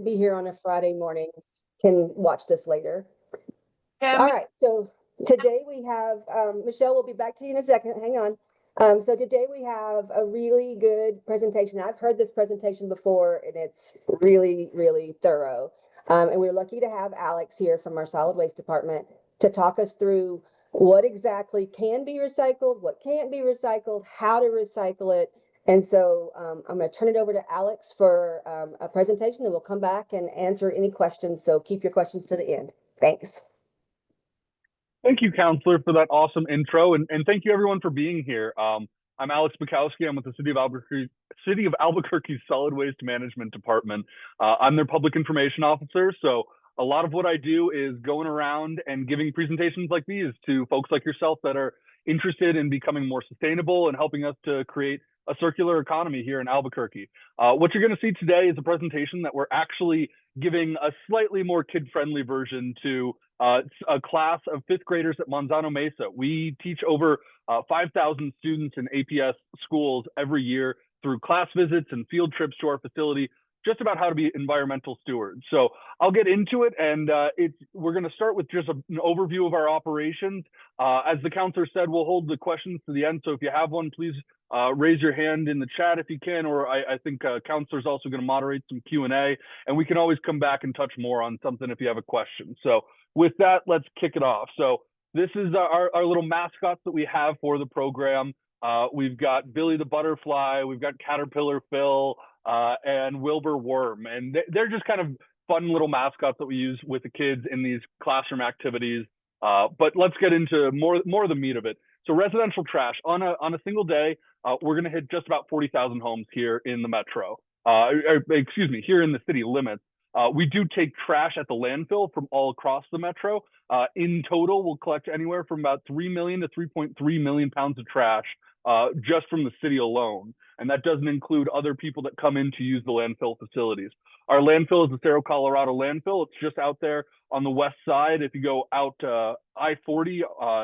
be here on a Friday morning can watch this later. All Tammy, right, so today we have, Michelle, we'll be back to you in a second. Hang on. So today we have a really good presentation. I've heard this presentation before and it's really, really thorough. And we're lucky to have Alex here from our solid waste department to talk us through what exactly can be recycled, what can't be recycled, how to recycle it. And so I'm going to turn it over to Alex for a presentation, and we'll come back and answer any questions. So keep your questions to the end. Thanks. Thank you, Councilor, for that awesome intro, and thank you everyone for being here. I'm Alex Bukowski. I'm with the City of Albuquerque's Solid Waste Management Department. I'm their public information officer, so a lot of what I do is going around and giving presentations like these to folks like yourself that are interested in becoming more sustainable and helping us to create a circular economy here in Albuquerque. What you're going to see today is a presentation that we're actually giving a slightly more kid-friendly version to a class of fifth graders at Manzano Mesa. We teach over 5,000 students in APS schools every year through class visits and field trips to our facility, just about how to be environmental stewards. So I'll get into it, and we're going to start with just an overview of our operations. As the counselor said, we'll hold the questions to the end, so if you have one, please raise your hand in the chat if you can, or I think counselor's also going to moderate some Q&A, and we can always come back and touch more on something if you have a question. So with that, let's kick it off. So this is our little mascots that we have for the program. We've got Billy the Butterfly, we've got Caterpillar Phil, and Wilbur Worm. And they're just kind of fun little mascots that we use with the kids in these classroom activities. But let's get into more of the meat of it. So residential trash, on a single day, we're gonna hit just about 40,000 homes here in the metro. Excuse me, here in the city limits. We do take trash at the landfill from all across the metro. In total, we'll collect anywhere from about 3 million to 3.3 million pounds of trash just from the city alone. And that doesn't include other people that come in to use the landfill facilities. Our landfill is the Cerro Colorado landfill. It's just out there on the west side. If you go out I-40,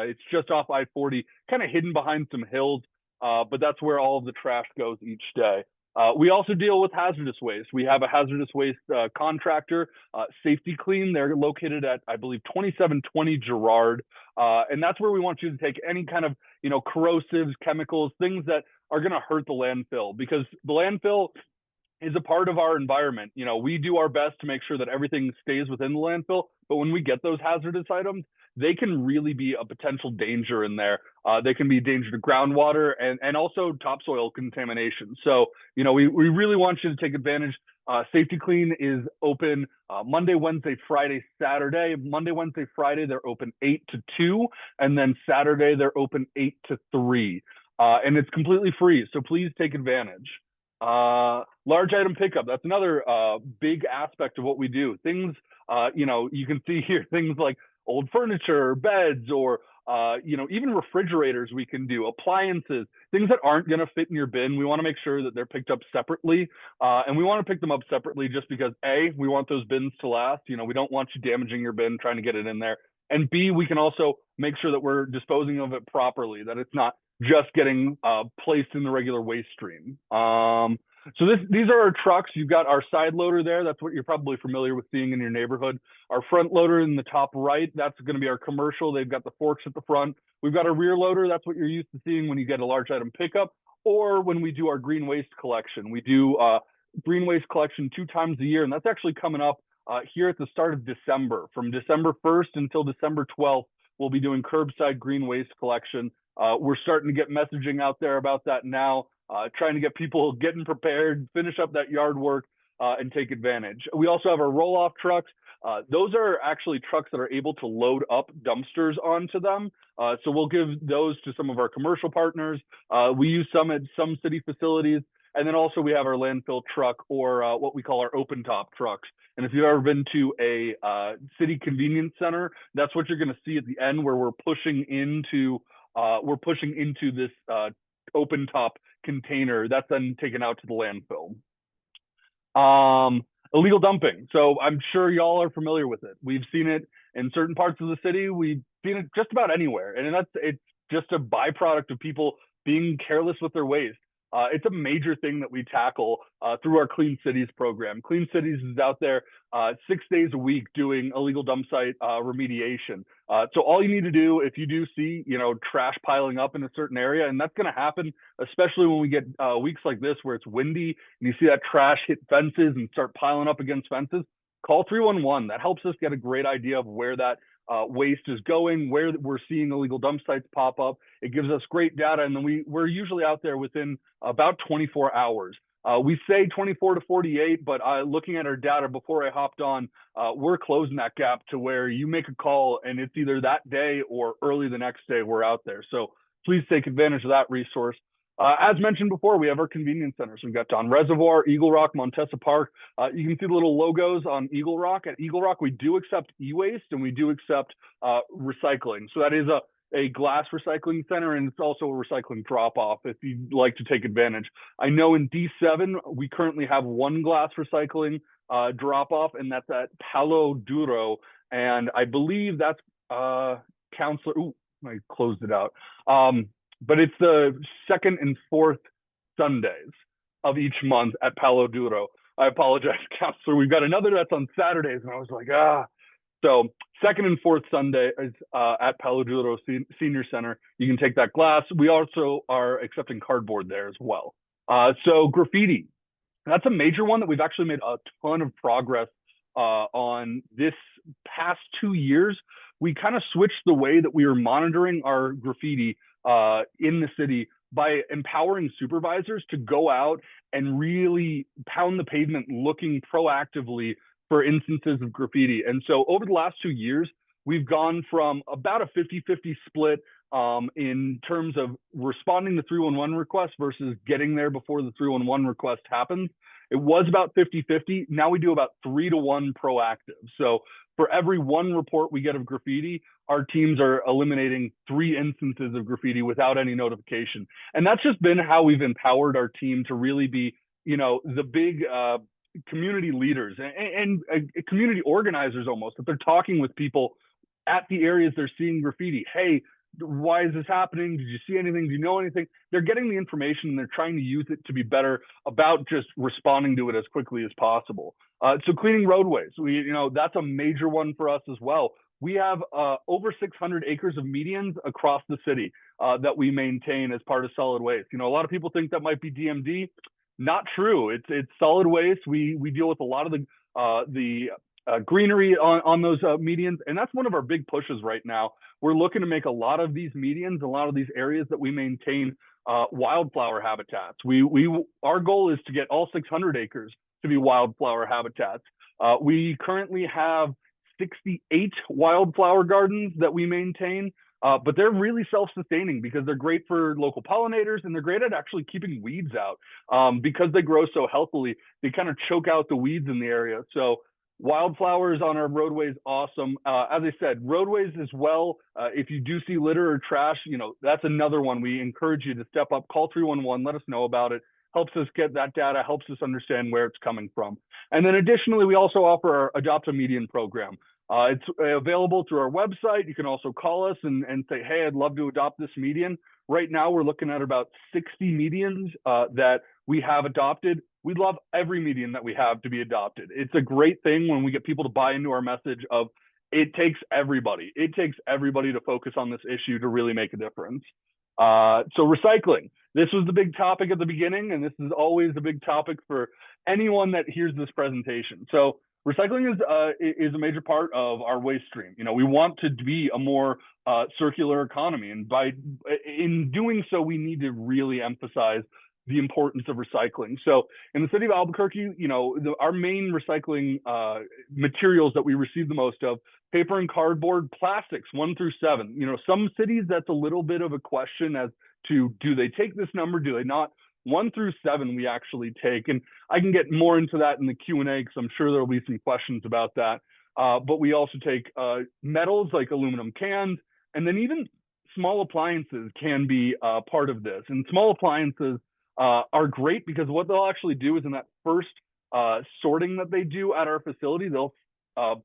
it's just off I-40, kind of hidden behind some hills, but that's where all of the trash goes each day. We also deal with hazardous waste. We have a hazardous waste contractor, Safety Clean. They're located at, I believe, 2720 Girard. And that's where we want you to take any kind of, corrosives, chemicals, things that are going to hurt the landfill, because the landfill is a part of our environment. We do our best to make sure that everything stays within the landfill, but when we get those hazardous items, they can really be a potential danger in there. They can be a danger to groundwater and also topsoil contamination. So, we really want you to take advantage. Safety Clean is open Monday, Wednesday, Friday, Saturday. Monday, Wednesday, Friday, they're open 8 to 2. And then Saturday, they're open 8 to 3. And it's completely free, so please take advantage. Large item pickup, that's another big aspect of what we do. Things, you can see here, things like old furniture, beds, or even refrigerators we can do, appliances, things that aren't going to fit in your bin. We want to make sure that they're picked up separately. And we want to pick them up separately just because A, we want those bins to last. We don't want you damaging your bin trying to get it in there. And B, we can also make sure that we're disposing of it properly, that it's not just getting placed in the regular waste stream. So these are our trucks. You've got our side loader there. That's what you're probably familiar with seeing in your neighborhood. Our front loader in the top right, that's going to be our commercial. They've got the forks at the front. We've got a rear loader. That's what you're used to seeing when you get a large item pickup, or when we do our green waste collection. We do green waste collection 2 times a year, and that's actually coming up here at the start of December. From December 1st until December 12th, we'll be doing curbside green waste collection. We're starting to get messaging out there about that now. Trying to get people getting prepared, finish up that yard work, and take advantage. We also have our roll-off trucks. Those are actually trucks that are able to load up dumpsters onto them. So we'll give those to some of our commercial partners. We use some at some city facilities. And then also we have our landfill truck, or what we call our open top trucks. And if you've ever been to a city convenience center, that's what you're going to see at the end, where we're pushing into this open top container that's then taken out to the landfill. Illegal dumping. So I'm sure y'all are familiar with it. We've seen it in certain parts of the city. We've seen it just about anywhere. And it's just a byproduct of people being careless with their waste. It's a major thing that we tackle through our Clean Cities program. Clean Cities is out there 6 days a week doing illegal dump site remediation. So all you need to do, if you do see, trash piling up in a certain area, and that's going to happen, especially when we get weeks like this where it's windy and you see that trash hit fences and start piling up against fences, call 311. That helps us get a great idea of where that waste is going, where we're seeing illegal dump sites pop up. It gives us great data, and then we're usually out there within about 24 hours. We say 24 to 48, but looking at our data before I hopped on, we're closing that gap to where you make a call and it's either that day or early the next day we're out there. So please take advantage of that resource. As mentioned before, we have our convenience centers. We've got Don Reservoir, Eagle Rock, Montesa Park. You can see the little logos on Eagle Rock. At Eagle Rock, we do accept e-waste and we do accept recycling. So that is a glass recycling center, and it's also a recycling drop-off if you'd like to take advantage. I know in D7, we currently have one glass recycling drop-off, and that's at Palo Duro. And I believe that's Councilor, ooh, I closed it out. But it's the second and fourth Sundays of each month at Palo Duro. I apologize, Councilor. We've got another that's on Saturdays, and I was like, So second and fourth Sunday is at Palo Duro Senior Center. You can take that glass. We also are accepting cardboard there as well. So graffiti, that's a major one that we've actually made a ton of progress on this past 2 years. We kind of switched the way that we were monitoring our graffiti in the city by empowering supervisors to go out and really pound the pavement looking proactively for instances of graffiti. And so over the last 2 years, we've gone from about a 50-50 split in terms of responding to 311 requests versus getting there before the 311 request happens. It was about 50-50. Now we do about 3-to-1 proactive. So for every one report we get of graffiti, our teams are eliminating 3 instances of graffiti without any notification. And that's just been how we've empowered our team to really be, the big community leaders and community organizers almost, that they're talking with people at the areas they're seeing graffiti. Hey, why is this happening? Did you see anything? Do you know anything? They're getting the information and they're trying to use it to be better about just responding to it as quickly as possible. So cleaning roadways, that's a major one for us as well. We have over 600 acres of medians across the city that we maintain as part of solid waste. A lot of people think that might be DMD. Not true. It's solid waste. We deal with a lot of the greenery on those medians, and that's one of our big pushes right now. We're looking to make a lot of these medians, a lot of these areas that we maintain wildflower habitats. Our goal is to get all 600 acres to be wildflower habitats. We currently have 68 wildflower gardens that we maintain. But they're really self-sustaining because they're great for local pollinators and they're great at actually keeping weeds out. Because they grow so healthily, they kind of choke out the weeds in the area. So wildflowers on our roadways, awesome. As I said, roadways as well. If you do see litter or trash, that's another one. We encourage you to step up, call 311, let us know about it. Helps us get that data, helps us understand where it's coming from. And then additionally, we also offer our Adopt a Median program. It's available through our website. You can also call us and say, hey, I'd love to adopt this median. Right now, we're looking at about 60 medians that we have adopted. We'd love every median that we have to be adopted. It's a great thing when we get people to buy into our message of it takes everybody. It takes everybody to focus on this issue to really make a difference. So recycling. This was the big topic at the beginning, and this is always a big topic for anyone that hears this presentation. So recycling is a major part of our waste stream. We want to be a more circular economy, and in doing so, we need to really emphasize the importance of recycling. So in the city of Albuquerque, our main recycling materials that we receive the most of: paper and cardboard, plastics 1 through 7. Some cities that's a little bit of a question as to, do they take this number? Do they not? 1 through 7 we actually take, and I can get more into that in the Q&A because I'm sure there'll be some questions about that. But we also take metals like aluminum cans, and then even small appliances can be part of this. And small appliances are great because what they'll actually do is in that first sorting that they do at our facility, they'll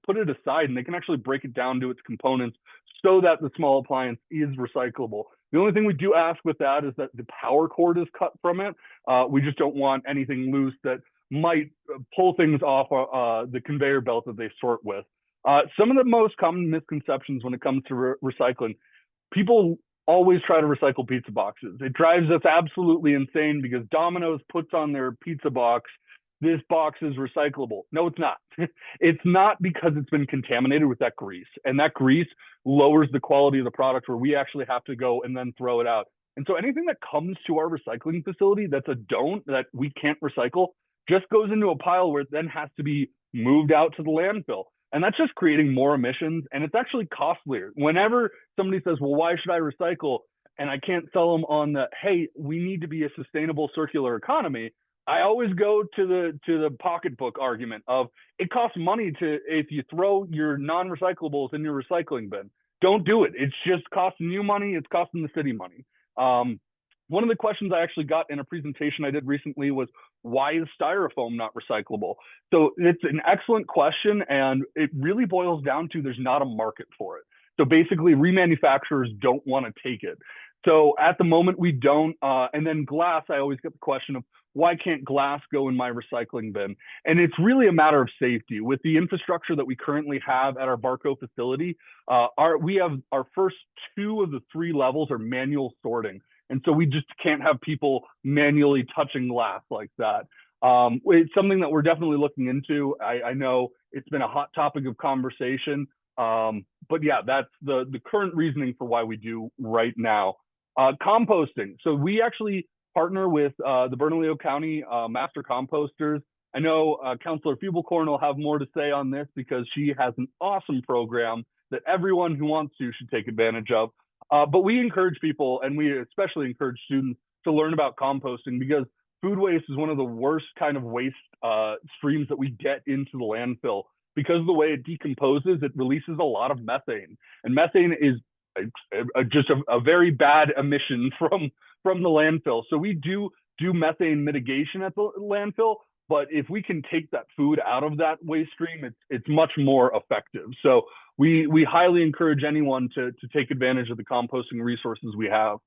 put it aside and they can actually break it down to its components so that the small appliance is recyclable. The only thing we do ask with that is that the power cord is cut from it. We just don't want anything loose that might pull things off the conveyor belt that they sort with. Some of the most common misconceptions when it comes to recycling, people always try to recycle pizza boxes. It drives us absolutely insane because Domino's puts on their pizza box, this box is recyclable. No, it's not. It's not because it's been contaminated with that grease. And that grease lowers the quality of the product where we actually have to go and then throw it out. And so anything that comes to our recycling facility that's a don't, that we can't recycle, just goes into a pile where it then has to be moved out to the landfill. And that's just creating more emissions, and it's actually costlier. Whenever somebody says, well, why should I recycle? And I can't sell them on the, hey, we need to be a sustainable circular economy. I always go to the pocketbook argument of it costs money if you throw your non-recyclables in your recycling bin. Don't do it. It's just costing you money. It's costing the city money. One of the questions I actually got in a presentation I did recently was, why is styrofoam not recyclable? So it's an excellent question, and it really boils down to there's not a market for it. So basically, remanufacturers don't want to take it. So at the moment, we don't. And then glass, I always get the question of, why can't glass go in my recycling bin? And it's really a matter of safety. With the infrastructure that we currently have at our Barco facility, we have our first 2 of the 3 levels are manual sorting. And so we just can't have people manually touching glass like that. It's something that we're definitely looking into. I know it's been a hot topic of conversation, but yeah, that's the current reasoning for why we do right now. Composting. So we actually partner with the Bernalillo County Master Composters. I know Councilor Fiebelkorn will have more to say on this because she has an awesome program that everyone who wants to should take advantage of. But we encourage people, and we especially encourage students, to learn about composting because food waste is one of the worst kind of waste streams that we get into the landfill. Because of the way it decomposes, it releases a lot of methane. And methane is just a very bad emission from the landfill. So we do methane mitigation at the landfill, but if we can take that food out of that waste stream, it's much more effective. So we highly encourage anyone to take advantage of the composting resources we have.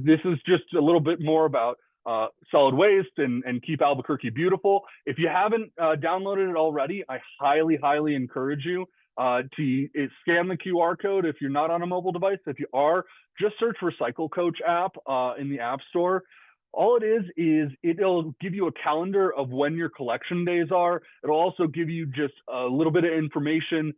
This is just a little bit more about solid waste and Keep Albuquerque Beautiful. If you haven't downloaded it already, I highly encourage you to scan the QR code if you're not on a mobile device. If you are, just search Recycle Coach app in the App Store. All it is it'll give you a calendar of when your collection days are. It'll also give you just a little bit of information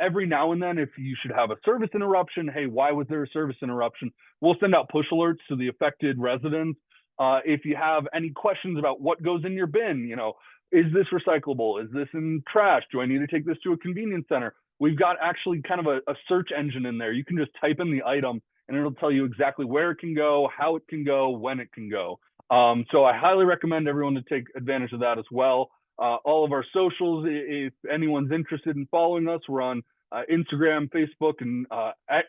every now and then if you should have a service interruption. Hey, why was there a service interruption? We'll send out push alerts to the affected residents. If you have any questions about what goes in your bin, is this recyclable? Is this in trash? Do I need to take this to a convenience center? We've got actually kind of a search engine in there. You can just type in the item and it'll tell you exactly where it can go, how it can go, when it can go. So I highly recommend everyone to take advantage of that as well. All of our socials, if anyone's interested in following us, we're on Instagram, Facebook, and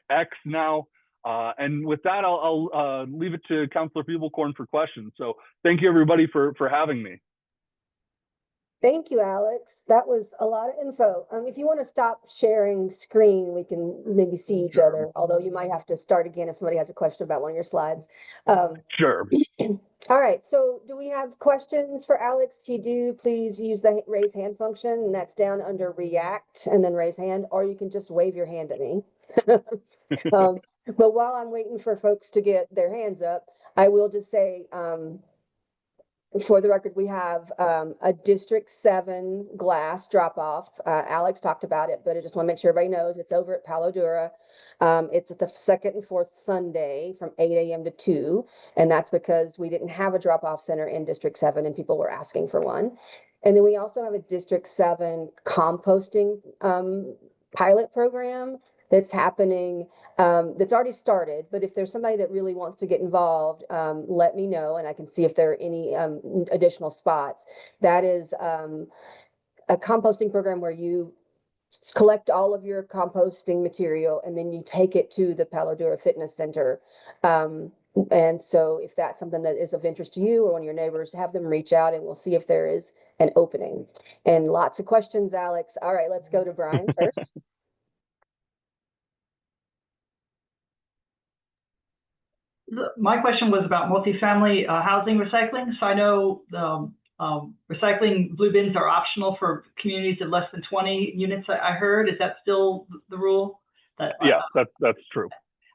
X now. And with that, I'll leave it to Councilor Fiebelkorn for questions. So thank you, everybody, for having me. Thank you, Alex. That was a lot of info. If you want to stop sharing screen, we can maybe see each other, although you might have to start again if somebody has a question about one of your slides. Sure. All right, so do we have questions for Alex? If you do, please use the raise hand function, and that's down under react and then raise hand, or you can just wave your hand at me. But while I'm waiting for folks to get their hands up, I will just say, for the record, we have a District 7 glass drop-off. Alex talked about it, but I just want to make sure everybody knows it's over at Palo Duro. It's at the second and fourth Sunday from 8 a.m. to 2, and that's because we didn't have a drop-off center in District 7 and people were asking for one. And then we also have a District 7 composting pilot program that's happening, that's already started. But if there's somebody that really wants to get involved, let me know and I can see if there are any additional spots. That is a composting program where you collect all of your composting material and then you take it to the Palo Duro Fitness Center. And so if that's something that is of interest to you or one of your neighbors, have them reach out and we'll see if there is an opening. And lots of questions, Alex. All right, let's go to Brian first. My question was about multifamily housing recycling. So I know recycling blue bins are optional for communities of less than 20 units. I heard. Is that still the rule? Yeah, that's true.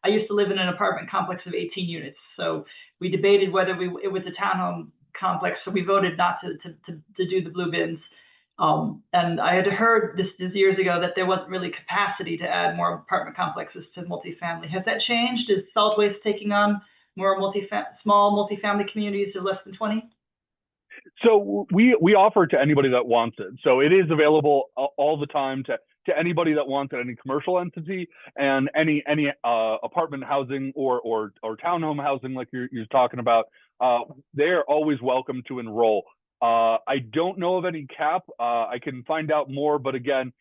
I used to live in an apartment complex of 18 units, so we debated whether it was a townhome complex, so we voted not to do the blue bins. And I had heard this years ago that there wasn't really capacity to add more apartment complexes to multifamily. Has that changed? Is solid waste taking on more small multifamily communities of less than 20? So we offer to anybody that wants it. So it is available all the time to anybody that wants it, any commercial entity and any apartment housing or townhome housing like you're talking about. They're always welcome to enroll. I don't know of any cap. I can find out more, but again,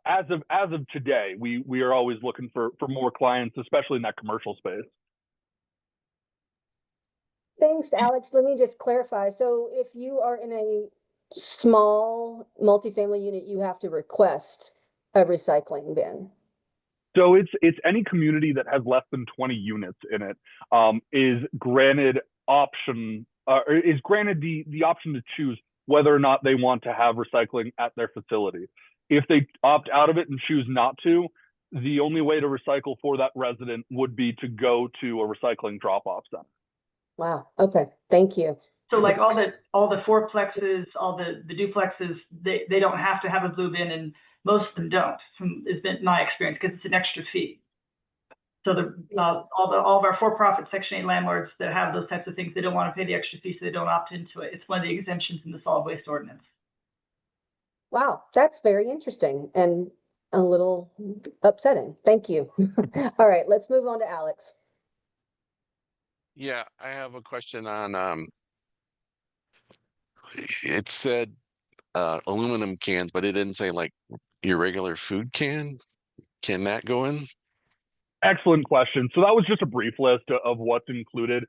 as of today, we are always looking for more clients, especially in that commercial space. Thanks, Alex. Let me just clarify. So if you are in a small multifamily unit, you have to request a recycling bin. So it's any community that has less than 20 units in it is granted the option to choose whether or not they want to have recycling at their facility. If they opt out of it and choose not to, the only way to recycle for that resident would be to go to a recycling drop-off center. Wow. Okay. Thank you. So like all the fourplexes, all the duplexes, they don't have to have a blue bin, and most of them don't. It's been my experience because it's an extra fee. So all of our for-profit Section 8 landlords that have those types of things, they don't want to pay the extra fee, so they don't opt into it. It's one of the exemptions in the solid waste ordinance. Wow, that's very interesting and a little upsetting. Thank you. All right, let's move on to Alex. Yeah, I have a question on it said aluminum cans, but it didn't say like your regular food can. Can that go in? Excellent question. So that was just a brief list of what's included.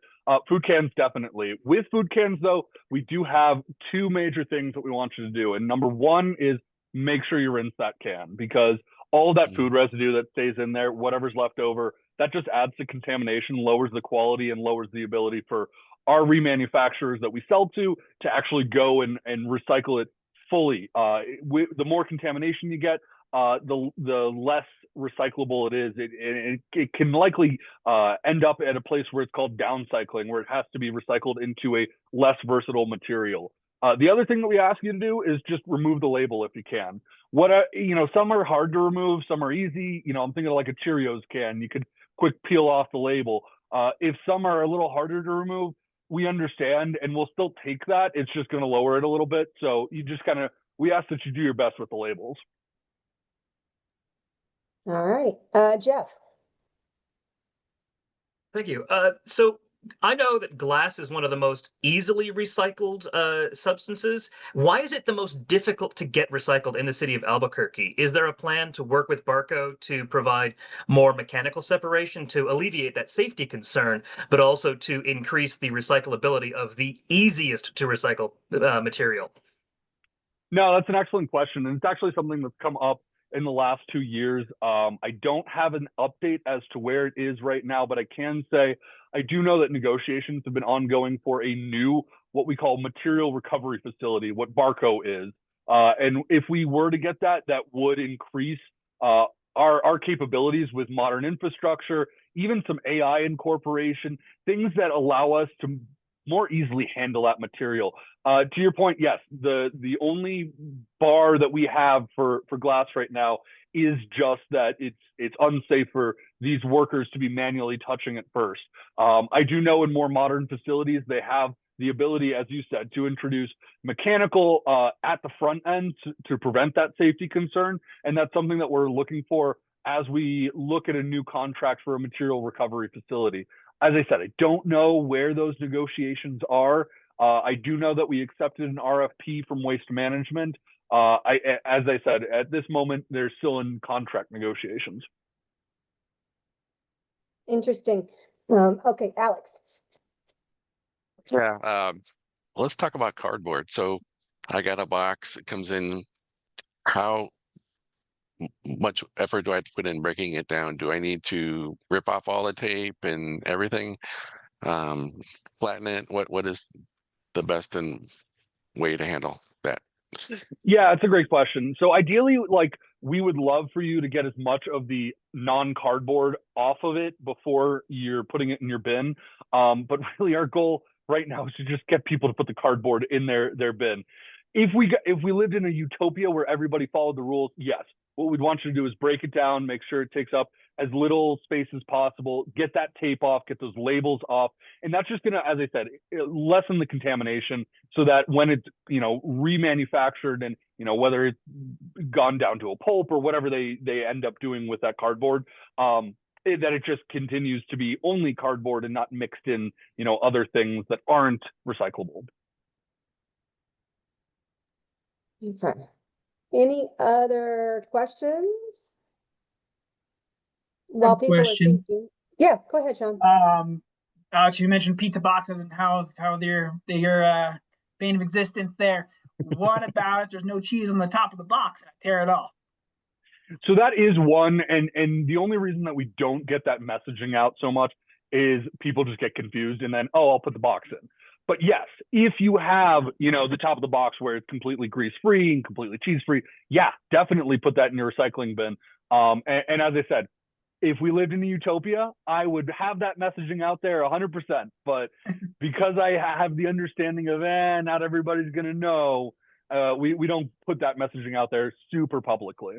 Food cans, definitely. With food cans, though, we do have two major things that we want you to do. And number one is make sure you rinse that can, because all of that food residue that stays in there, whatever's left over, that just adds to contamination, lowers the quality, and lowers the ability for our remanufacturers that we sell to actually go and recycle it fully. The more contamination you get, the less recyclable it is. It can likely end up at a place where it's called downcycling, where it has to be recycled into a less versatile material. The other thing that we ask you to do is just remove the label if you can. Some are hard to remove, some are easy. I'm thinking of like a Cheerios can. You could quick peel off the label. If some are a little harder to remove, we understand, and we'll still take that. It's just going to lower it a little bit. So we ask that you do your best with the labels. All right, Jeff. Thank you. So I know that glass is one of the most easily recycled substances. Why is it the most difficult to get recycled in the city of Albuquerque? Is there a plan to work with Barco to provide more mechanical separation to alleviate that safety concern, but also to increase the recyclability of the easiest to recycle material? No, that's an excellent question. And it's actually something that's come up in the last 2 years. I don't have an update as to where it is right now, but I can say I do know that negotiations have been ongoing for a new, what we call material recovery facility, what Barco is. And if we were to get that, that would increase our capabilities with modern infrastructure, even some AI incorporation, things that allow us to more easily handle that material. To your point, yes, the only bar that we have for glass right now is just that it's unsafe for these workers to be manually touching it first. I do know in more modern facilities, they have the ability, as you said, to introduce mechanical at the front end to prevent that safety concern. And that's something that we're looking for as we look at a new contract for a material recovery facility. As I said, I don't know where those negotiations are. I do know that we accepted an RFP from Waste Management. As I said, at this moment, they're still in contract negotiations. Interesting. Okay, Alex. Yeah. Let's talk about cardboard. So I got a box. It comes in. How much effort do I have to put in breaking it down? Do I need to rip off all the tape and everything? flatten it? What is the best way to handle that? Yeah, it's a great question. So ideally, like, we would love for you to get as much of the non-cardboard off of it before you're putting it in your bin. But really our goal right now is to just get people to put the cardboard in their bin. If we lived in a utopia where everybody followed the rules, yes. What we'd want you to do is break it down, make sure it takes up as little space as possible, get that tape off, get those labels off. And that's just gonna, as I said, lessen the contamination so that when it's, remanufactured and, whether it's gone down to a pulp or whatever they end up doing with that cardboard, that it just continues to be only cardboard and not mixed in, other things that aren't recyclable. Okay. Any other questions? While people are question. thinking. Yeah, go ahead, Sean. Alex, you mentioned pizza boxes and how they're bane of existence there. What about if there's no cheese on the top of the box and I tear it off? So that is one, and the only reason that we don't get that messaging out so much is people just get confused and then, oh, I'll put the box in. But yes, if you have, the top of the box where it's completely grease-free and completely cheese-free, yeah, definitely put that in your recycling bin. And as I said, if we lived in a utopia, I would have that messaging out there 100%. But because I have the understanding of, not everybody's going to know, we don't put that messaging out there super publicly.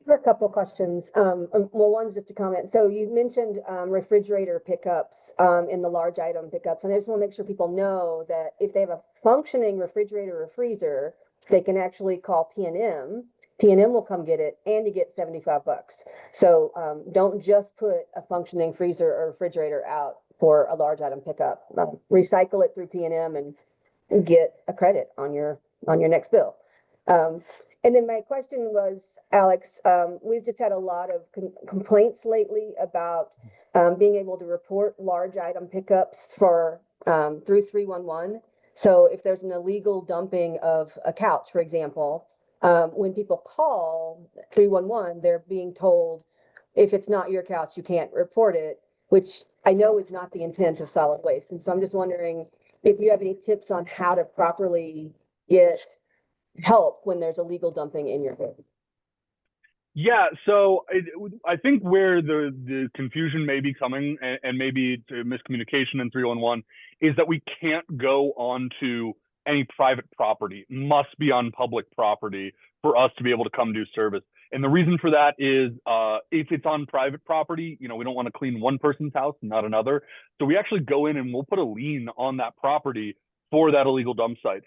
For a couple of questions. Well, one's just a comment. So you mentioned refrigerator pickups in the large item pickups, and I just want to make sure people know that if they have a functioning refrigerator or freezer, they can actually call P&M. P&M will come get it, and you get $75. So don't just put a functioning freezer or refrigerator out for a large item pickup. Recycle it through P&M and get a credit on your next bill. And then my question was, Alex, we've just had a lot of complaints lately about being able to report large item pickups for through 311. So if there's an illegal dumping of a couch, for example, when people call 311, they're being told if it's not your couch, you can't report it, which I know is not the intent of solid waste. And so I'm just wondering if you have any tips on how to properly get help when there's illegal dumping in your bin. Yeah, so I think where the confusion may be coming, and maybe to miscommunication in 311, is that we can't go onto any private property. It must be on public property for us to be able to come do service. And the reason for that is if it's on private property, we don't want to clean one person's house and not another. So we actually go in and we'll put a lien on that property for that illegal dump site.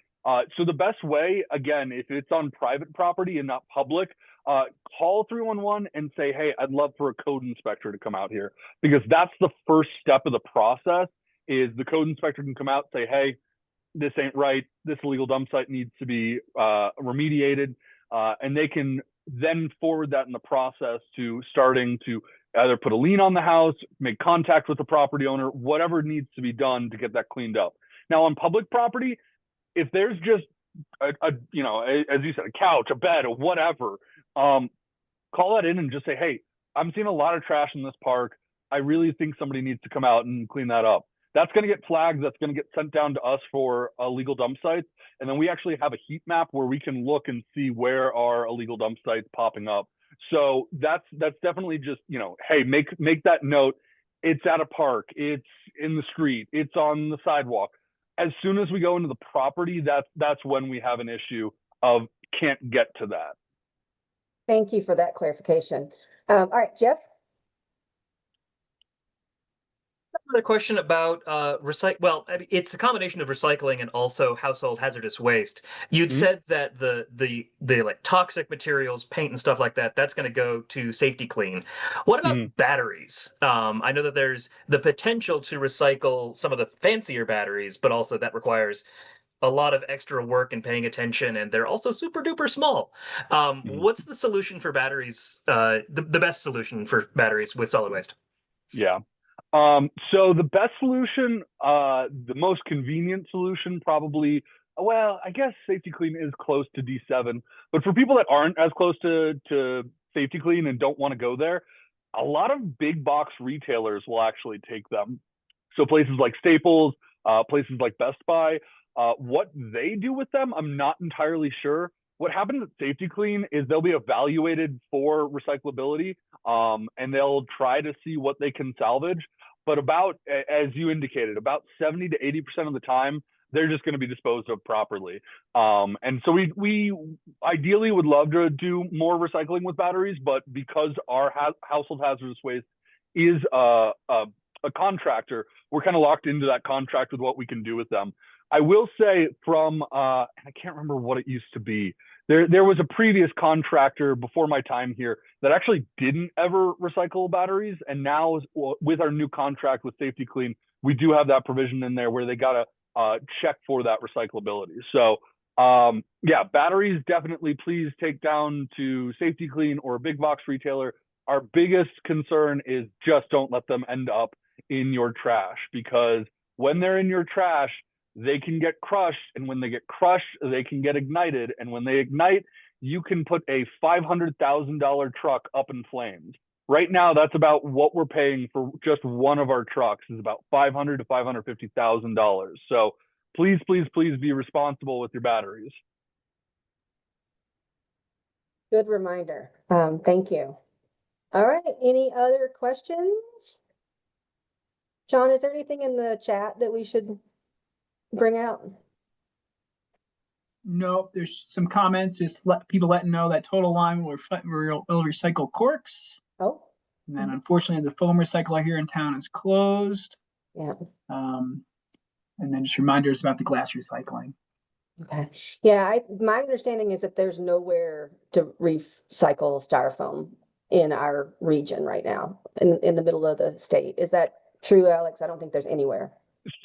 So the best way, again, if it's on private property and not public, call 311 and say, hey, I'd love for a code inspector to come out here, because that's the first step of the process. Is the code inspector can come out and say, hey, this ain't right. This illegal dump site needs to be remediated. And they can then forward that in the process to starting to either put a lien on the house, make contact with the property owner, whatever needs to be done to get that cleaned up. Now on public property, if there's just as you said, a couch, a bed, or whatever, call that in and just say, hey, I'm seeing a lot of trash in this park. I really think somebody needs to come out and clean that up. That's going to get flagged. That's going to get sent down to us for illegal dump sites. And then we actually have a heat map where we can look and see where are illegal dump sites popping up. So that's definitely just, hey, make that note. It's at a park. It's in the street. It's on the sidewalk. As soon as we go into the property, that's when we have an issue of can't get to that. Thank you for that clarification. All right, Jeff. Another question about recycle. Well, I mean, it's a combination of recycling and also household hazardous waste. You'd said that the like toxic materials, paint and stuff like that, that's going to go to Safety Clean. What about batteries? I know that there's the potential to recycle some of the fancier batteries, but also that requires a lot of extra work and paying attention, and they're also super duper small. What's the solution for batteries? The best solution for batteries with solid waste? Yeah. So the best solution, the most convenient solution, probably, well, I guess Safety Clean is close to D7, but for people that aren't as close to Safety Clean and don't want to go there, a lot of big box retailers will actually take them. So places like Staples, places like Best Buy, what they do with them, I'm not entirely sure. What happens at Safety Clean is they'll be evaluated for recyclability, and they'll try to see what they can salvage. But about, as you indicated, about 70 to 80% of the time, they're just going to be disposed of properly. And so we ideally would love to do more recycling with batteries, but because our household hazardous waste is a contractor, we're kind of locked into that contract with what we can do with them. I will say from, I can't remember what it used to be. There was a previous contractor before my time here that actually didn't ever recycle batteries. And now with our new contract with Safety Clean, we do have that provision in there where they got to check for that recyclability. So yeah, batteries definitely please take down to Safety Clean or a big box retailer. Our biggest concern is just don't let them end up in your trash, because when they're in your trash, they can get crushed, and when they get crushed, they can get ignited, and when they ignite, you can put a $500,000 truck up in flames. Right now, that's about what we're paying for just one of our trucks, is about $500,000 to $550,000. So please, please, please be responsible with your batteries. Good reminder. Thank you. All right, any other questions? John, is there anything in the chat that we should bring out? Nope, there's some comments, just letting know that Total Line will recycle corks. Oh. And then unfortunately, the foam recycler here in town is closed. Yeah. And then just reminders about the glass recycling. Okay. Yeah, my understanding is that there's nowhere to recycle styrofoam in our region right now, in the middle of the state. Is that true, Alex? I don't think there's anywhere.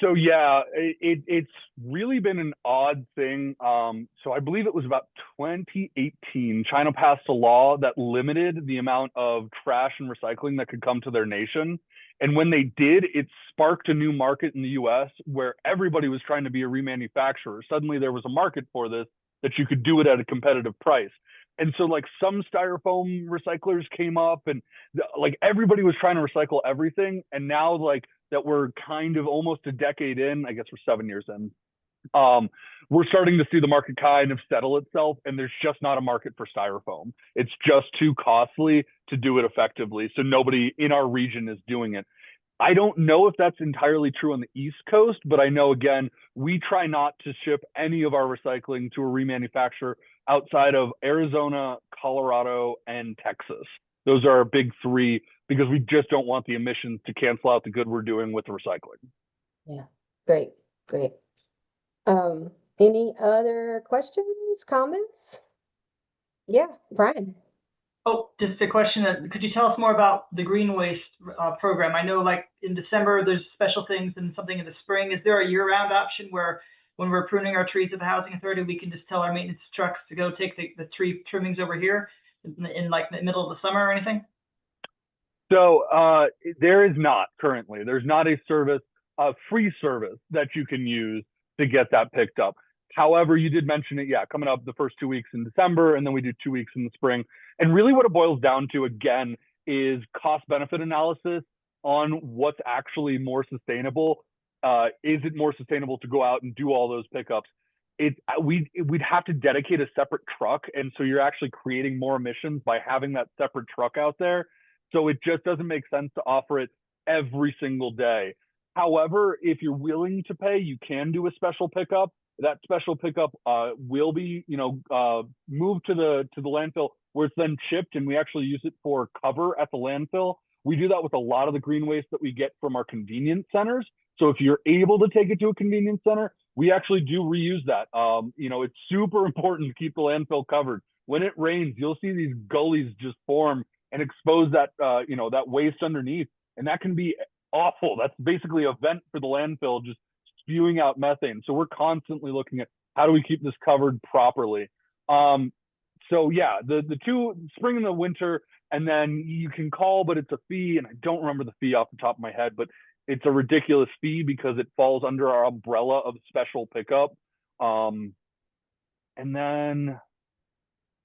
So yeah, it's really been an odd thing. So I believe it was about 2018, China passed a law that limited the amount of trash and recycling that could come to their nation. And when they did, it sparked a new market in the US where everybody was trying to be a remanufacturer. Suddenly there was a market for this, that you could do it at a competitive price. And so like some styrofoam recyclers came up, and like everybody was trying to recycle everything. And now like that we're kind of almost a decade in, I guess we're 7 years in, we're starting to see the market kind of settle itself, and there's just not a market for styrofoam. It's just too costly to do it effectively. So nobody in our region is doing it. I don't know if that's entirely true on the East Coast, but I know, again, we try not to ship any of our recycling to a remanufacturer outside of Arizona, Colorado, and Texas. Those are our big three, because we just don't want the emissions to cancel out the good we're doing with the recycling. Yeah, great, great. Any other questions, comments? Yeah, Brian. Oh, just a question. Could you tell us more about the green waste program? I know like in December, there's special things and something in the spring. Is there a year-round option where when we're pruning our trees at the Housing Authority, we can just tell our maintenance trucks to go take the tree trimmings over here in like the middle of the summer or anything? So there is not currently. There's not a service, a free service that you can use to get that picked up. However, you did mention it, yeah, coming up the first 2 weeks in December, and then we do 2 weeks in the spring. And really what it boils down to, again, is cost-benefit analysis on what's actually more sustainable. Is it more sustainable to go out and do all those pickups? We'd have to dedicate a separate truck, and so you're actually creating more emissions by having that separate truck out there. So it just doesn't make sense to offer it every single day. However, if you're willing to pay, you can do a special pickup. That special pickup will be, moved to the landfill, where it's then chipped, and we actually use it for cover at the landfill. We do that with a lot of the green waste that we get from our convenience centers. So if you're able to take it to a convenience center, we actually do reuse that. It's super important to keep the landfill covered. When it rains, you'll see these gullies just form and expose that, that waste underneath. And that can be awful. That's basically a vent for the landfill, just spewing out methane. So we're constantly looking at how do we keep this covered properly. So yeah, the two, spring and the winter, and then you can call, but it's a fee, and I don't remember the fee off the top of my head, but it's a ridiculous fee because it falls under our umbrella of special pickup. And then,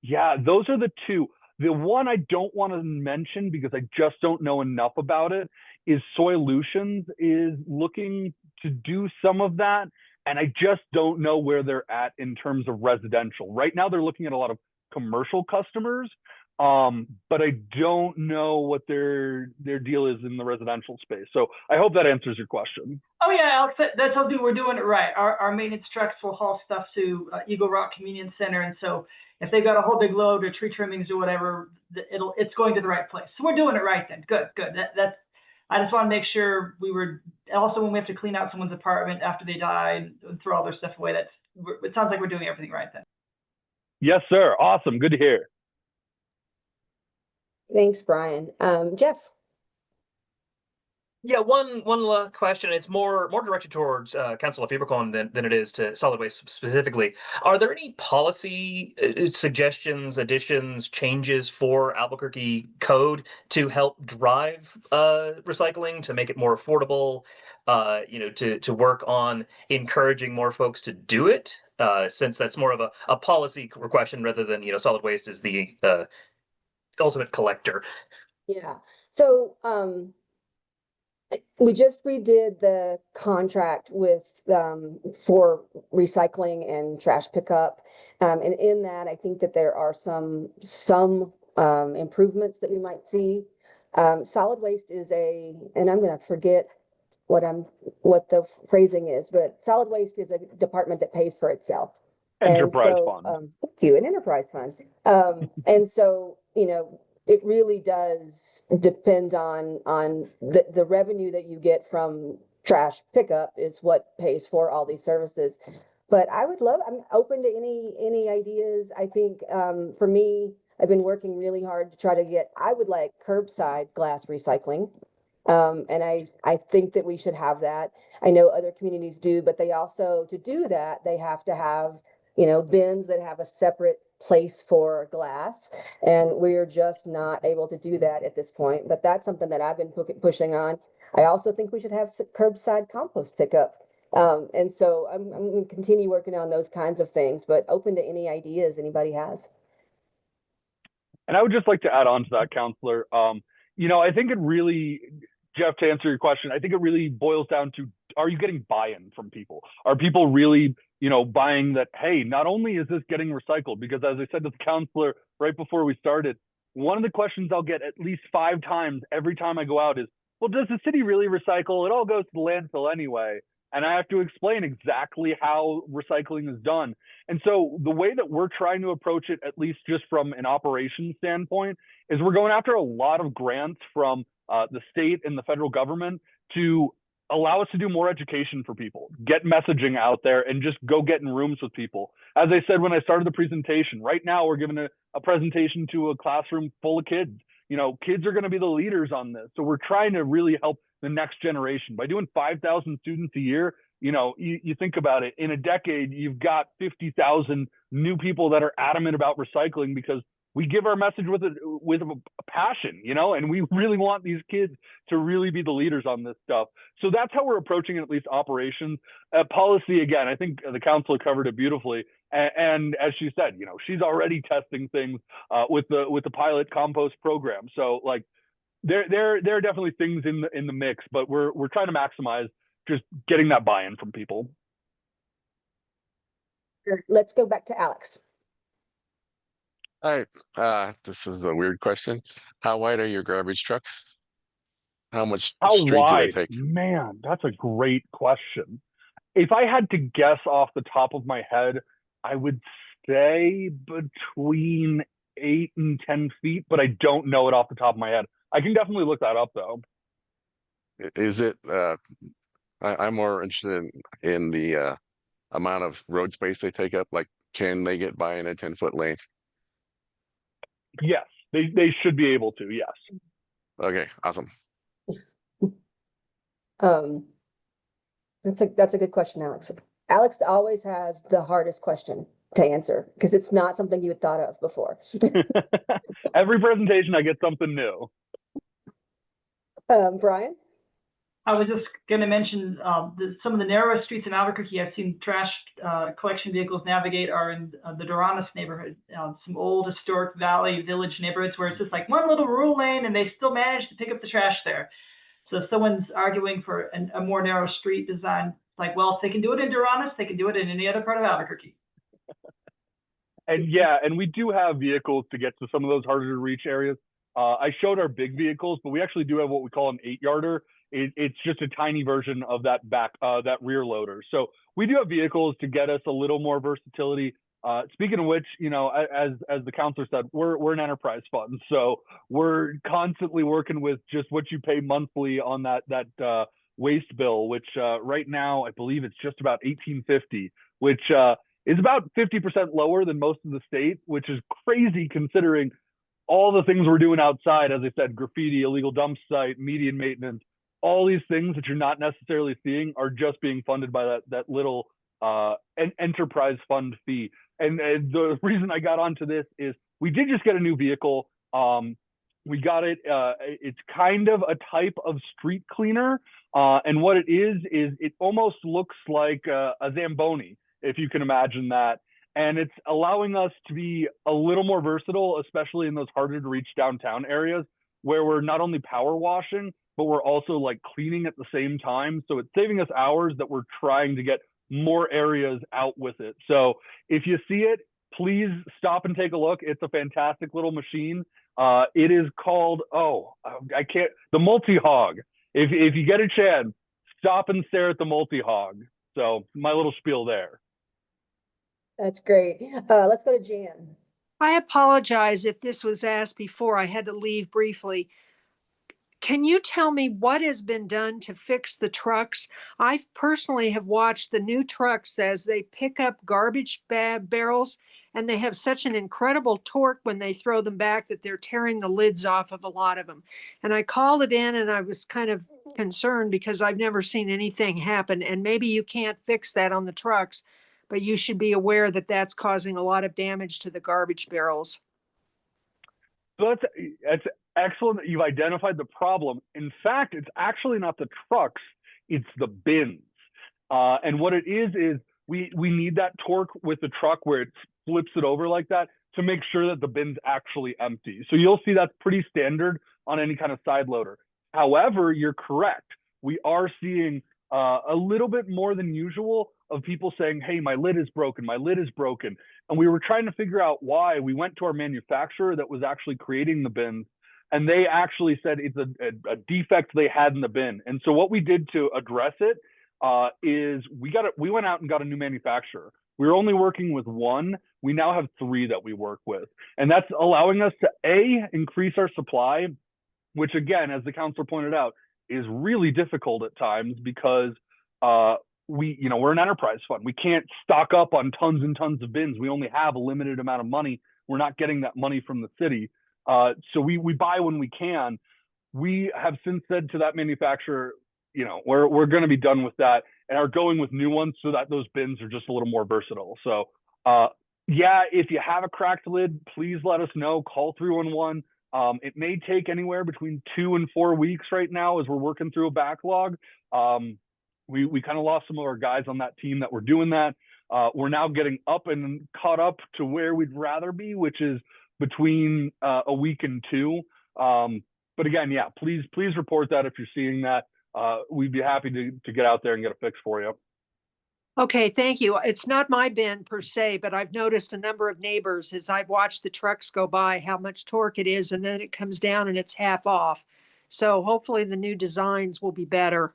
yeah, those are the two. The one I don't want to mention because I just don't know enough about it is Soilutions is looking to do some of that. And I just don't know where they're at in terms of residential. Right now, they're looking at a lot of commercial customers, but I don't know what their deal is in the residential space. So I hope that answers your question. Oh yeah, Alex, that's something we're doing it right. Our maintenance trucks will haul stuff to Eagle Rock Convenience Center, and so if they got a whole big load or tree trimmings or whatever, it's going to the right place. So we're doing it right then. Good. That's. I just want to make sure we were. Also, when we have to clean out someone's apartment after they die and throw all their stuff away, it sounds like we're doing everything right then. Yes, sir. Awesome. Good to hear. Thanks, Brian. Jeff. Yeah, one question. It's more directed towards Councilor Fiebelkorn than it is to solid waste specifically. Are there any policy suggestions, additions, changes for Albuquerque code to help drive recycling, to make it more affordable? To work on encouraging more folks to do it, since that's more of a policy question rather than solid waste is the ultimate collector. Yeah. So we just redid the contract with for recycling and trash pickup, and in that, I think that there are some improvements that we might see. Solid waste is and I'm going to forget what the phrasing is, but solid waste is a department that pays for itself. Enterprise fund. Thank you, an enterprise fund. And so, it really does depend on the revenue that you get from trash pickup is what pays for all these services. But I'm open to any ideas. I think for me, I've been working really hard to try to I would like curbside glass recycling. And I think that we should have that. I know other communities do, but they also, to do that, they have to have, bins that have a separate place for glass. And we're just not able to do that at this point. But that's something that I've been pushing on. I also think we should have curbside compost pickup. And so I'm going to continue working on those kinds of things, but open to any ideas anybody has. And I would just like to add on to that, Councilor. I think it really, Jeff, to answer your question, I think it really boils down to, are you getting buy-in from people? Are people really, buying that, hey, not only is this getting recycled, because as I said to the Councilor right before we started, one of the questions I'll get at least 5 times every time I go out is, well, does the city really recycle? It all goes to the landfill anyway. And I have to explain exactly how recycling is done. And so the way that we're trying to approach it, at least just from an operations standpoint, is we're going after a lot of grants from the state and the federal government to allow us to do more education for people, get messaging out there, and just go get in rooms with people. As I said when I started the presentation, right now we're giving a presentation to a classroom full of kids. Kids are going to be the leaders on this. So we're trying to really help the next generation. By doing 5,000 students a year, you think about it, in a decade, you've got 50,000 new people that are adamant about recycling because we give our message with a passion, and we really want these kids to really be the leaders on this stuff. So that's how we're approaching it, at least operations. Policy, again, I think the Councilor covered it beautifully. And as she said, she's already testing things with the pilot compost program. So like there are definitely things in the mix, but we're trying to maximize just getting that buy-in from people. Let's go back to Alex. All right. This is a weird question. How wide are your garbage trucks? How much street do they take? Man, that's a great question. If I had to guess off the top of my head, I would say between 8 and 10 feet, but I don't know it off the top of my head. I can definitely look that up though. Is it, I'm more interested in the amount of road space they take up. Like, can they get by in a 10-foot lane? Yes, they should be able to, yes. Okay, awesome. That's a good question, Alex. Alex always has the hardest question to answer because it's not something you had thought of before. Every presentation I get something new. Brian? I was just going to mention some of the narrower streets in Albuquerque I've seen trash collection vehicles navigate are in the Doranis neighborhood, some old historic village neighborhoods where it's just like one little rural lane and they still manage to pick up the trash there. So if someone's arguing for a more narrow street design, like, well, if they can do it in Doranis, they can do it in any other part of Albuquerque. And yeah, and we do have vehicles to get to some of those harder to reach areas. I showed our big vehicles, but we actually do have what we call an 8-yarder. It's just a tiny version of that that rear loader. So we do have vehicles to get us a little more versatility. Speaking of which, you know, as the counselor said, we're an enterprise fund, so we're constantly working with just what you pay monthly on that waste bill, which right now I believe it's just about $18.50, which is about 50% lower than most of the state, which is crazy considering all the things we're doing outside. As I said, graffiti, illegal dump site, median maintenance, all these things that you're not necessarily seeing are just being funded by that little enterprise fund fee. And the reason I got onto this is we did just get a new vehicle. We got it. It's kind of a type of street cleaner. And what it is it almost looks like a Zamboni, if you can imagine that. And it's allowing us to be a little more versatile, especially in those harder to reach downtown areas where we're not only power washing, but we're also like cleaning at the same time. So it's saving us hours that we're trying to get more areas out with it. So if you see it, please stop and take a look. It's a fantastic little machine. It is called, the multi-hog. If you get a chance, stop and stare at the multi-hog. So my little spiel there. That's great. Let's go to Jan. I apologize if this was asked before. I had to leave briefly. Can you tell me what has been done to fix the trucks? I personally have watched the new trucks as they pick up garbage barrels, and they have such an incredible torque when they throw them back that they're tearing the lids off of a lot of them. And I called it in and I was kind of concerned because I've never seen anything happen. And maybe you can't fix that on the trucks, but you should be aware that that's causing a lot of damage to the garbage barrels. So that's excellent that you've identified the problem. In fact, it's actually not the trucks, it's the bins. And what it is we need that torque with the truck where it flips it over like that to make sure that the bin's actually empty. So you'll see that's pretty standard on any kind of side loader. However, you're correct. We are seeing a little bit more than usual of people saying, hey, my lid is broken, my lid is broken. And we were trying to figure out why. We went to our manufacturer that was actually creating the bins, and they actually said it's a defect they had in the bin. And so what we did to address it is we went out and got a new manufacturer. We were only working with one. We now have 3 that we work with. And that's allowing us to increase our supply, which again, as the counselor pointed out, is really difficult at times because we're an enterprise fund. We can't stock up on tons and tons of bins. We only have a limited amount of money. We're not getting that money from the city. So we buy when we can. We have since said to that manufacturer, we're going to be done with that and are going with new ones so that those bins are just a little more versatile. So if you have a cracked lid, please let us know. Call 311. It may take anywhere between 2 and 4 weeks right now as we're working through a backlog. We kind of lost some of our guys on that team that were doing that. We're now getting up and caught up to where we'd rather be, which is between a week and 2. But again, please report that if you're seeing that. We'd be happy to get out there and get a fix for you. Okay, thank you. It's not my bin per se, but I've noticed a number of neighbors as I've watched the trucks go by, how much torque it is, and then it comes down and it's half off. So hopefully the new designs will be better.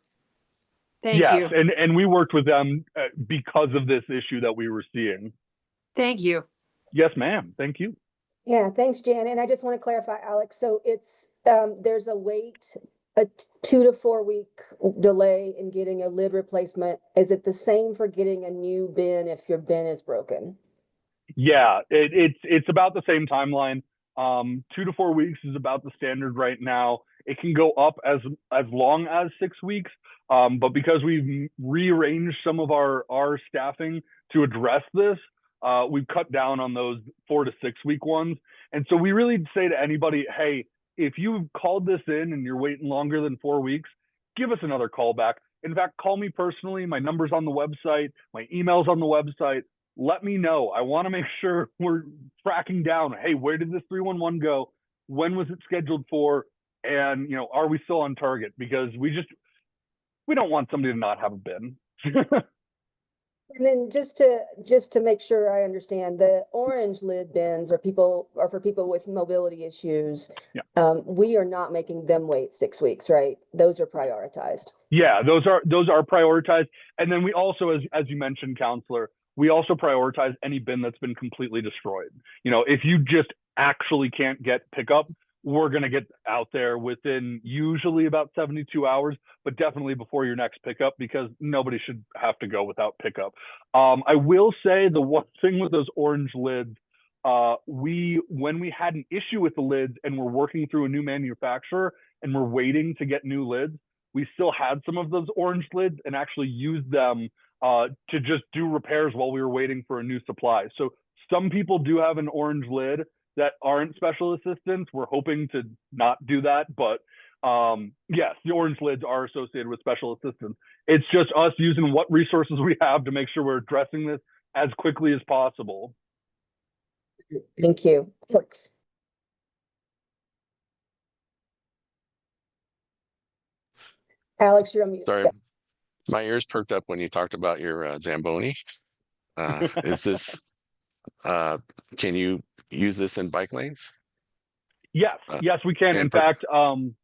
Thank you. Yes, and we worked with them because of this issue that we were seeing. Thank you. Yes, ma'am. Thank you. Yeah, thanks, Jan. And I just want to clarify, Alex. So it's there's a 2 to 4 week delay in getting a lid replacement. Is it the same for getting a new bin if your bin is broken? Yeah, it's about the same timeline. 2 to 4 weeks is about the standard right now. It can go up as long as 6 weeks. But because we've rearranged some of our staffing to address this, we've cut down on those 4 to 6 week ones. And so we really say to anybody, hey, if you called this in and you're waiting longer than 4 weeks, give us another call back. In fact, call me personally. My number's on the website. My email's on the website. Let me know. I want to make sure we're tracking down. Hey, where did this 311 go? When was it scheduled for? And, you know, are we still on target? Because we don't want somebody to not have a bin. And then just to make sure I understand, the orange lid bins are for people with mobility issues. Yeah. We are not making them wait 6 weeks, right? Those are prioritized. Yeah, those are prioritized. And then we also, as you mentioned, Councilor, we also prioritize any bin that's been completely destroyed. You know, if you just actually can't get pickup, we're going to get out there within usually about 72 hours, but definitely before your next pickup, because nobody should have to go without pickup. I will say the one thing with those orange lids, when we had an issue with the lids and we're working through a new manufacturer and we're waiting to get new lids, we still had some of those orange lids and actually used them to just do repairs while we were waiting for a new supply. So some people do have an orange lid that aren't special assistants. We're hoping to not do that, but yes, the orange lids are associated with special assistants. It's just us using what resources we have to make sure we're addressing this as quickly as possible. Thank you. Thanks. Alex, you're on mute. Sorry, my ears perked up when you talked about your Zamboni. Is this, can you use this in bike lanes? Yes, yes, we can. In fact, I'm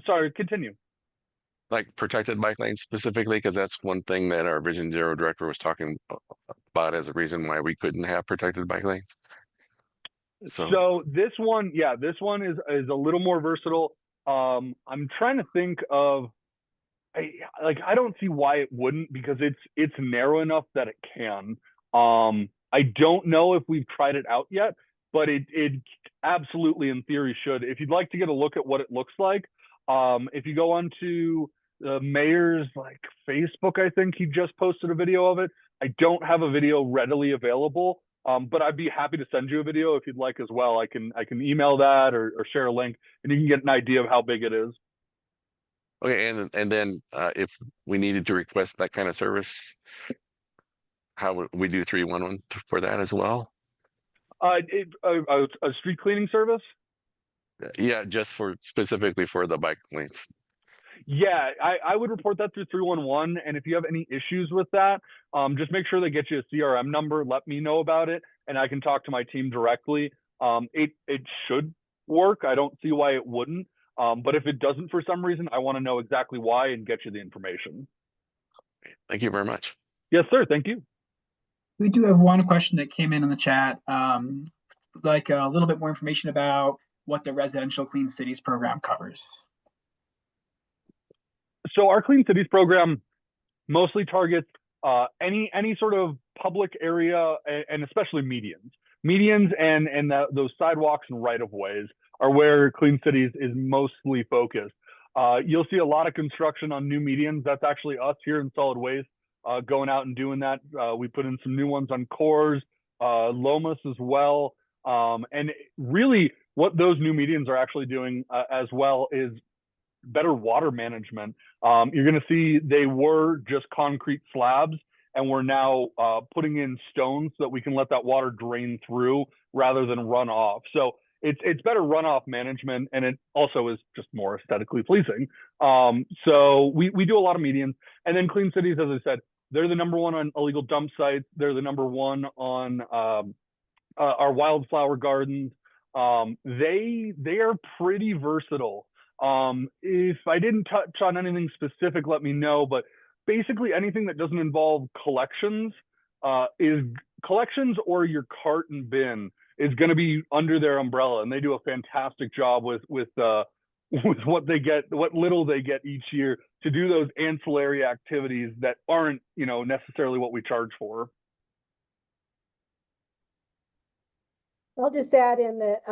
sorry, continue. Like protected bike lanes specifically, because that's one thing that our Vision Zero director was talking about as a reason why we couldn't have protected bike lanes. So this one, yeah, this one is a little more versatile. I'm trying to think of, I don't see why it wouldn't, because it's narrow enough that it can. I don't know if we've tried it out yet, but it absolutely in theory should. If you'd like to get a look at what it looks like, if you go onto the mayor's Facebook, I think he just posted a video of it. I don't have a video readily available, but I'd be happy to send you a video if you'd like as well. I can email that or share a link, and you can get an idea of how big it is. Okay, and then if we needed to request that kind of service, how would we do 311 for that as well? A street cleaning service? Yeah, just specifically for the bike lanes. Yeah, I would report that through 311. And if you have any issues with that, just make sure they get you a CRM number. Let me know about it, and I can talk to my team directly. It should work. I don't see why it wouldn't. But if it doesn't for some reason, I want to know exactly why and get you the information. Thank you very much. Yes, sir. Thank you. We do have one question that came in the chat, like a little bit more information about what the residential Clean Cities program covers. So our Clean Cities program mostly targets any sort of public area, and especially medians and those sidewalks and right of ways are where Clean Cities is mostly focused. You'll see a lot of construction on new medians. That's actually us here in Solid Waste going out and doing that. We put in some new ones on Coors, Lomas as well. And really what those new medians are actually doing as well is better water management. You're going to see they were just concrete slabs, and we're now putting in stones so that we can let that water drain through rather than run off. So it's better runoff management, and it also is just more aesthetically pleasing. So we do a lot of medians. And then Clean Cities, as I said, they're the #1 on illegal dump sites. They're the #1 on our wildflower gardens. They are pretty versatile. If I didn't touch on anything specific, let me know, but basically anything that doesn't involve collections is collections, or your cart and bin is going to be under their umbrella, and they do a fantastic job with what they get, what little they get each year to do those ancillary activities that aren't, necessarily what we charge for. I'll just add in that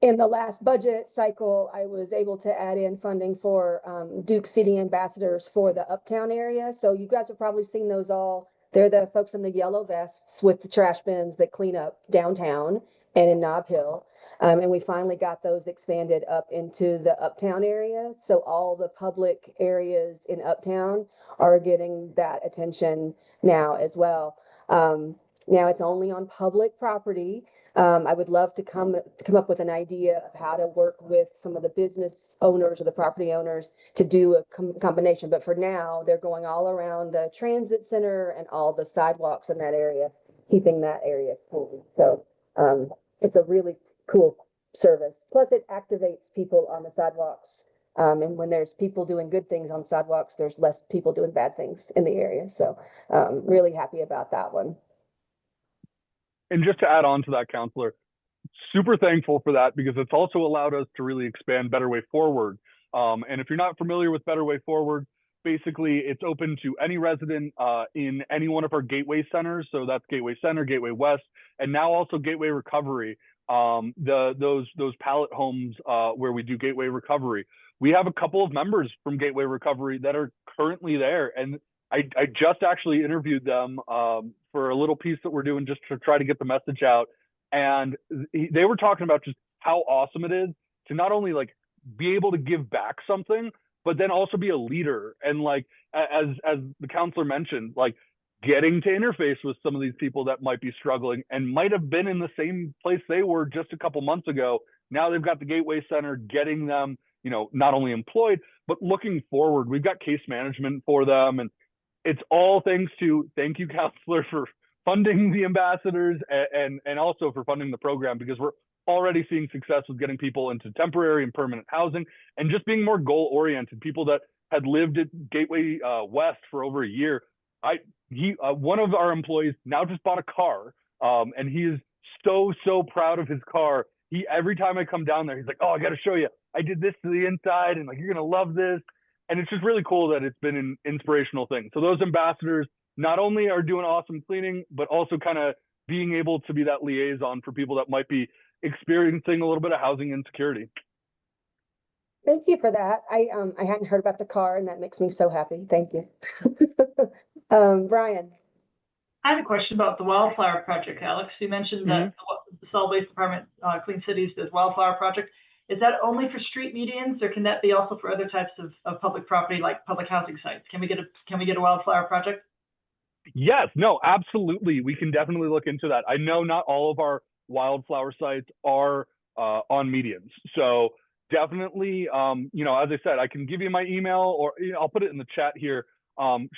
in the last budget cycle, I was able to add in funding for Duke City ambassadors for the Uptown area. So you guys have probably seen those all. They're the folks in the yellow vests with the trash bins that clean up downtown and in Nob Hill. And we finally got those expanded up into the uptown area. So all the public areas in uptown are getting that attention now as well. Now it's only on public property. I would love to come up with an idea of how to work with some of the business owners or the property owners to do a combination. But for now, they're going all around the transit center and all the sidewalks in that area, keeping that area clean. So it's a really cool service. Plus, it activates people on the sidewalks. And when there's people doing good things on sidewalks, there's less people doing bad things in the area. So really happy about that one. And just to add on to that, Councilor, super thankful for that because it's also allowed us to really expand Better Way Forward. And if you're not familiar with Better Way Forward, basically it's open to any resident in any one of our gateway centers. So that's Gateway Center, Gateway West, and now also Gateway Recovery. Those pallet homes where we do Gateway Recovery. We have a couple of members from Gateway Recovery that are currently there, and I just actually interviewed them for a little piece that we're doing just to try to get the message out. And they were talking about just how awesome it is to not only like be able to give back something, but then also be a leader. And like, as the counselor mentioned, like getting to interface with some of these people that might be struggling and might have been in the same place they were just a couple months ago. Now they've got the Gateway Center getting them, you know, not only employed, but looking forward. We've got case management for them. And it's all thanks to, thank you, Councilor, for funding the ambassadors and also for funding the program, because we're already seeing success with getting people into temporary and permanent housing and just being more goal oriented. People that had lived at Gateway West for over a year. One of our employees now just bought a car, and he is so proud of his car. Every time I come down there, he's like, "Oh, I got to show you. I did this to the inside, and like you're gonna love this." And it's just really cool that it's been an inspirational thing. So those ambassadors not only are doing awesome cleaning, but also kind of being able to be that liaison for people that might be experiencing a little bit of housing insecurity. Thank you for that. I hadn't heard about the car, and that makes me so happy. Thank you. Brian. I have a question about the wildflower project, Alex. You mentioned that the solid waste department, Clean Cities, does wildflower project. Is that only for street medians, or can that be also for other types of public property, like public housing sites? Can we get a wildflower project? Yes, no, absolutely. We can definitely look into that. I know not all of our wildflower sites are on medians, so definitely, you know, as I said, I can give you my email, or you know, I'll put it in the chat here.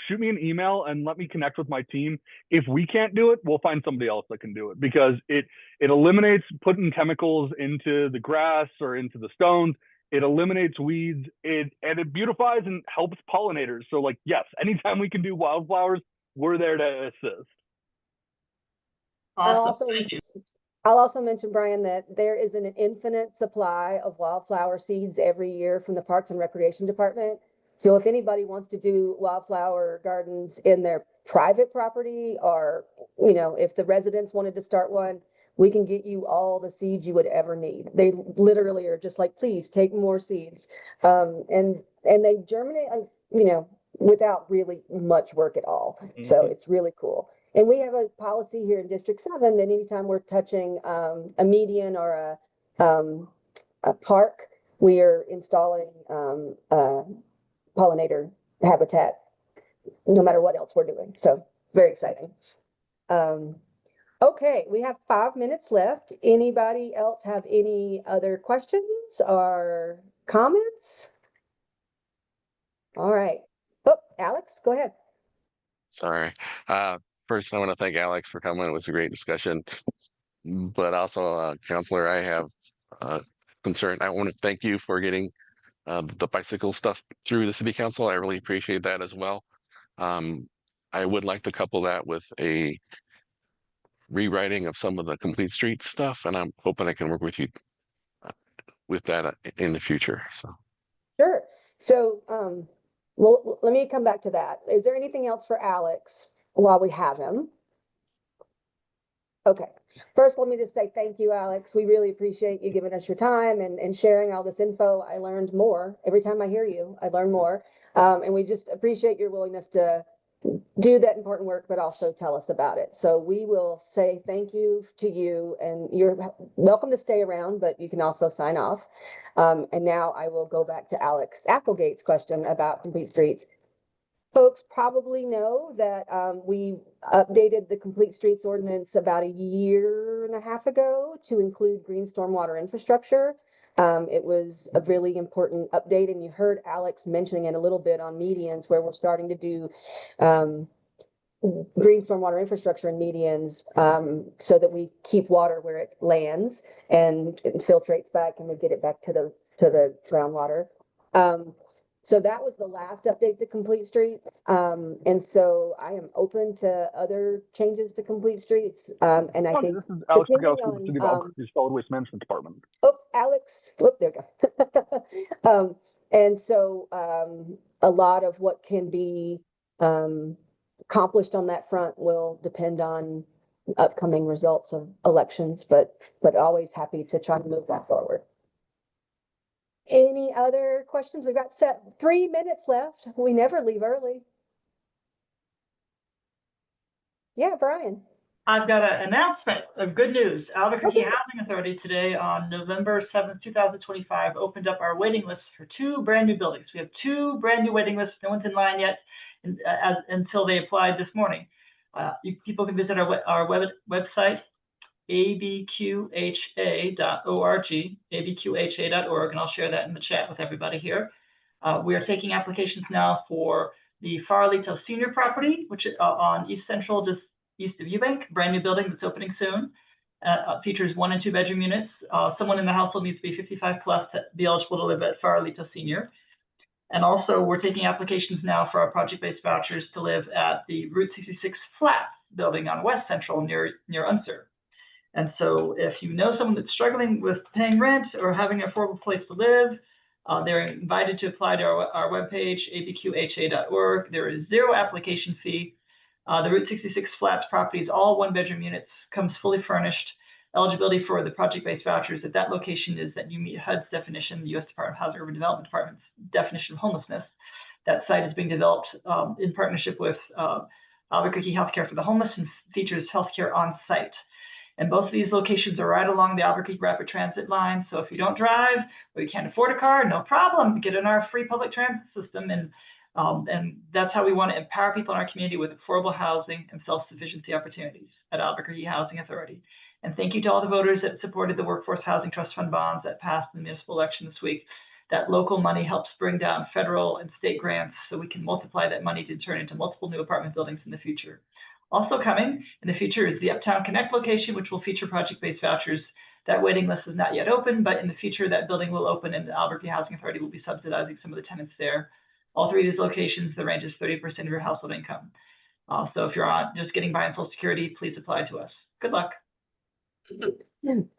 Shoot me an email and let me connect with my team. If we can't do it, we'll find somebody else that can do it, because it eliminates putting chemicals into the grass or into the stones. It eliminates weeds. And it beautifies and helps pollinators. So like, yes, anytime we can do wildflowers, we're there to assist. Awesome. Thank you. I'll also mention, Brian, that there is an infinite supply of wildflower seeds every year from the Parks and Recreation Department. So if anybody wants to do wildflower gardens in their private property, or, you know, if the residents wanted to start one, we can get you all the seeds you would ever need. They literally are just like, please take more seeds. And they germinate, you know, without really much work at all. So it's really cool. And we have a policy here in District 7 that anytime we're touching a median or a park, we are installing pollinator habitat, no matter what else we're doing. So very exciting. Okay, we have 5 minutes left. Anybody else have any other questions or comments? All right. Oh, Alex, go ahead. Sorry. First, I want to thank Alex for coming. It was a great discussion. But also, Counselor, I have concern. I want to thank you for getting the bicycle stuff through the City Council. I really appreciate that as well. I would like to couple that with a rewriting of some of the complete streets stuff, and I'm hoping I can work with you with that in the future. So sure. So well, let me come back to that. Is there anything else for Alex while we have him? Okay. First, let me just say thank you, Alex. We really appreciate you giving us your time and sharing all this info. I learned more. Every time I hear you, I learn more. And we just appreciate your willingness to do that important work, but also tell us about it. So we will say thank you to you, and you're welcome to stay around, but you can also sign off. And now I will go back to Alex Applegate's question about Complete Streets. Folks probably know that we updated the Complete Streets ordinance about a year and a half ago to include green stormwater infrastructure. It was a really important update, and you heard Alex mentioning it a little bit on medians, where we're starting to do green stormwater infrastructure in medians, so that we keep water where it lands and it filtrates back, and we get it back to the groundwater. So that was the last update to Complete Streets. And so I am open to other changes to Complete Streets. And I think this is Alex depending Bukowski, with the City of Albuquerque Solid Waste Management Department. Oh, Alex, whoop, there you go. And so a lot of what can be accomplished on that front will depend on upcoming results of elections, but always happy to try to move that forward. Any other questions? We've got 3 minutes left. We never leave early. Yeah, Brian. I've got an announcement of good news. Albuquerque Okay. Housing Authority today on November 7th, 2025, opened up our waiting list for 2 brand new buildings. We have 2 brand new waiting lists. No one's in line yet until they applied this morning. People can visit our website, abqha.org, abqha.org, and I'll share that in the chat with everybody here. We are taking applications now for the Farleyto Senior property, which is on East Central, just east of Eubank, brand new building that's opening soon. Features 1 and 2 bedroom units. Someone in the household needs to be 55 plus to be eligible to live at Farleyto Senior. And also, we're taking applications now for our project-based vouchers to live at the Route 66 Flats building on West Central near Unser. And so if you know someone that's struggling with paying rent or having an affordable place to live, they're invited to apply to our webpage, abqha.org. There is 0 application fee. The Route 66 Flats properties, all 1-bedroom units, comes fully furnished. Eligibility for the project-based vouchers at that location is that you meet HUD's definition, the U.S. Department of Housing and Urban Development Department's definition of homelessness. That site is being developed in partnership with Albuquerque Healthcare for the Homeless and features healthcare on site. And both of these locations are right along the Albuquerque Rapid Transit line. So if you don't drive or you can't afford a car, no problem. Get in our free public transit system. And that's how we want to empower people in our community with affordable housing and self-sufficiency opportunities at Albuquerque Housing Authority. And thank you to all the voters that supported the Workforce Housing Trust Fund bonds that passed in the municipal election this week. That local money helps bring down federal and state grants so we can multiply that money to turn into multiple new apartment buildings in the future. Also coming in the future is the Uptown Connect location, which will feature project-based vouchers. That waiting list is not yet open, but in the future, that building will open and the Albuquerque Housing Authority will be subsidizing some of the tenants there. All 3 of these locations, the range is 30% of your household income. So if you're just getting by on Social Security, please apply to us. Good luck.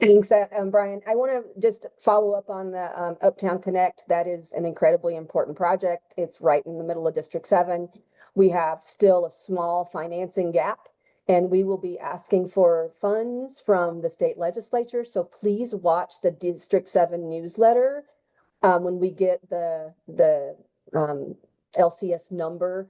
Thanks, Brian. I want to just follow up on the Uptown Connect. That is an incredibly important project. It's right in the middle of District 7. We have still a small financing gap, and we will be asking for funds from the state legislature. So please watch the District 7 newsletter when we get the LCS number.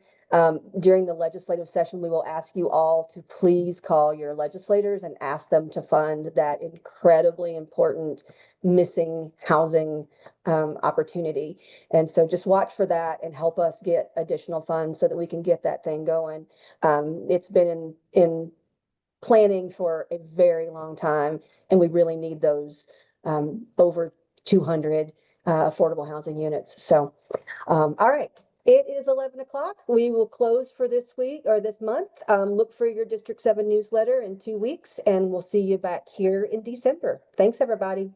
During the legislative session, we will ask you all to please call your legislators and ask them to fund that incredibly important missing housing opportunity. And so just watch for that and help us get additional funds so that we can get that thing going. It's been in planning for a very long time, and we really need those over 200 affordable housing units. So, all right. It is 11 o'clock. We will close for this week or this month. Look for your District 7 newsletter in 2 weeks, and we'll see you back here in December. Thanks, everybody.